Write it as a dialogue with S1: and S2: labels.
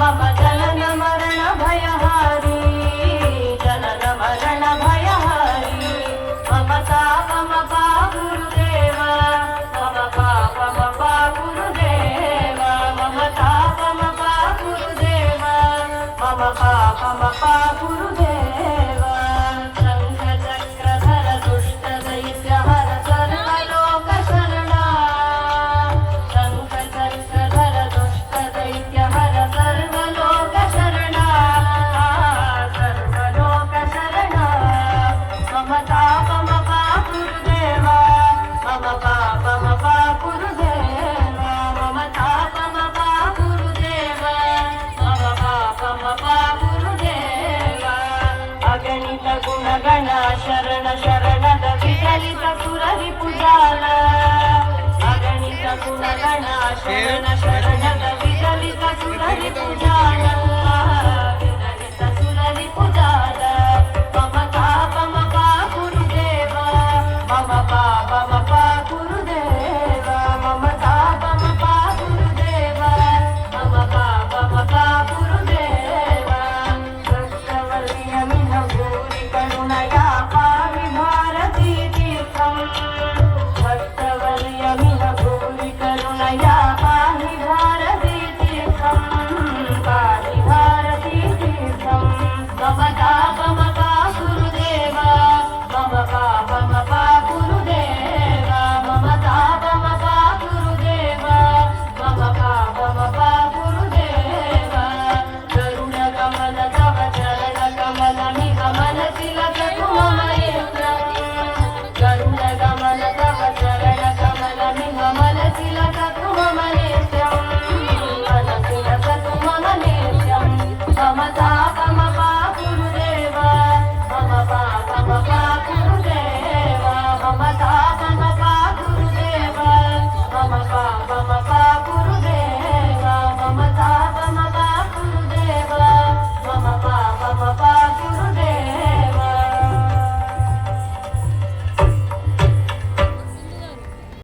S1: मम जनन मरण भयहारी जनन मरण भयहारी मम ताप मपा गुरुदेव मम पाप मपा गुरुदेव मम ताप मपा गुरुदेव मम पाप मपा गुरुदेव शंख चक्रधर दुष्ट दैत्य हर सर्वलोक शरणा शंख चक्रधर दुष्ट दैत्य हर सर्वलोक शरणा सर्वलोक शरणा मम ताप मपा गुरुदेव मम पाप मपा गुरुदेव मम ताप मपा गुरुदेव मम पाप मपा गुरुदेव अगणित गुणगण शरण शरणद विचलित सुररि पुजाल अगणित गुणगण शरण शरणद विचलित सुररि पुजाल